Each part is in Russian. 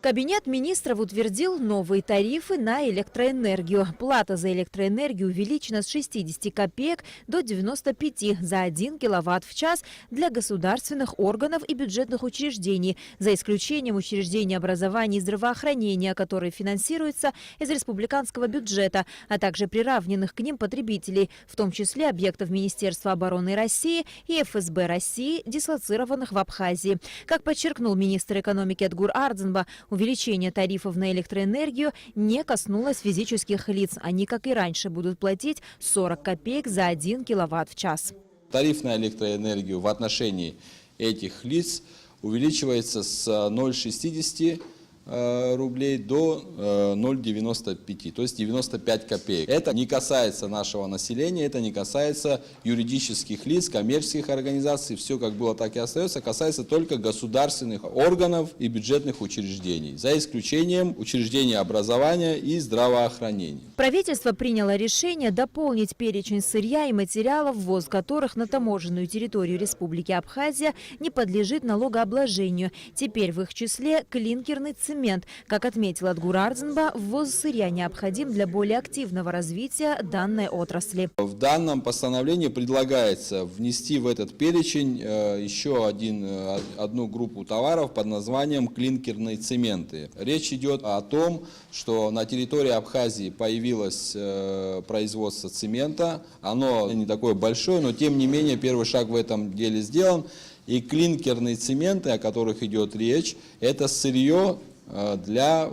Кабинет министров утвердил новые тарифы на электроэнергию. Плата за электроэнергию увеличена с 60 копеек до 95 за 1 киловатт в час для государственных органов и бюджетных учреждений, за исключением учреждений образования и здравоохранения, которые финансируются из республиканского бюджета, а также приравненных к ним потребителей, в том числе объектов Министерства обороны России и ФСБ России, дислоцированных в Абхазии. Как подчеркнул министр экономики Эдгур Ардзинба, увеличение тарифов на электроэнергию не коснулось физических лиц. Они, как и раньше, будут платить 40 копеек за 1 киловатт в час. Тариф на электроэнергию в отношении этих лиц увеличивается с 0,60 рублей до 0,95, то есть 95 копеек. Это не касается нашего населения, это не касается юридических лиц, коммерческих организаций. Все как было, так и остается. Касается только государственных органов и бюджетных учреждений, за исключением учреждений образования и здравоохранения. Правительство приняло решение дополнить перечень сырья и материалов, ввоз которых на таможенную территорию Республики Абхазия не подлежит налогообложению. Теперь в их числе клинкерный цемент. Как отметил Эдгур Ардзинба, ввоз сырья необходим для более активного развития данной отрасли. В данном постановлении предлагается внести в этот перечень еще одну группу товаров под названием клинкерные цементы. Речь идет о том, что на территории Абхазии появилось производство цемента. Оно не такое большое, но тем не менее первый шаг в этом деле сделан. И клинкерные цементы, о которых идет речь, это сырье для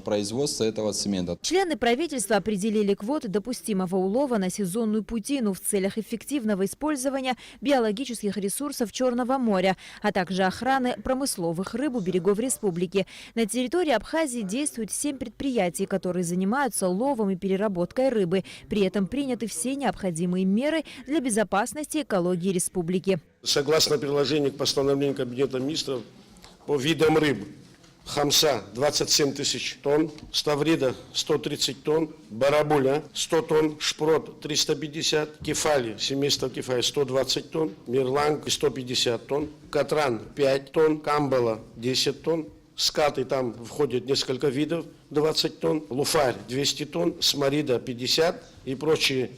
производства этого цемента. Члены правительства определили квоты допустимого улова на сезонную путину в целях эффективного использования биологических ресурсов Черного моря, а также охраны промысловых рыб у берегов республики. На территории Абхазии действует 7 предприятий, которые занимаются ловом и переработкой рыбы. При этом приняты все необходимые меры для безопасности и экологии республики. Согласно приложению к постановлению Кабинета министров по видам рыб: хамса 27 тысяч тонн, ставрида 130 тонн, барабуля 100 тонн, шпрот 350, кефали, семейство кефали 120 тонн, мирланг 150 тонн, катран 5 тонн, камбала 10 тонн, скаты, там входят несколько видов 20 тонн, луфарь 200 тонн, смарида 50 и прочие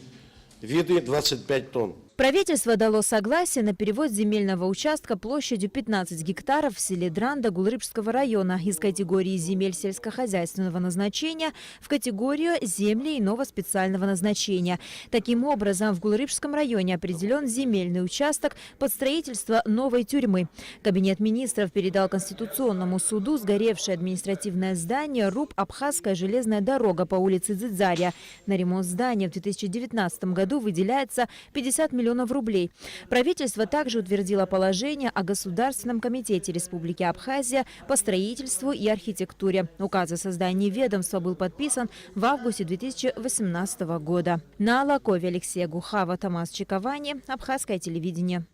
виды 25 тонн. Правительство дало согласие на перевод земельного участка площадью 15 гектаров в селе Дранда Гулрыбского района из категории земель сельскохозяйственного назначения в категорию земли иного специального назначения. Таким образом, в Гулрыбском районе определен земельный участок под строительство новой тюрьмы. Кабинет министров передал Конституционному суду сгоревшее административное здание РУП «Абхазская железная дорога» по улице Дзидзария. На ремонт здания в 2019 году выделяется 50 миллионов рублей. Правительство также утвердило положение о Государственном комитете Республики Абхазия по строительству и архитектуре. Указ о создании ведомства был подписан в августе 2018 года. На Алакове Алексея Гухава, Томас Чиковани, Абхазское телевидение.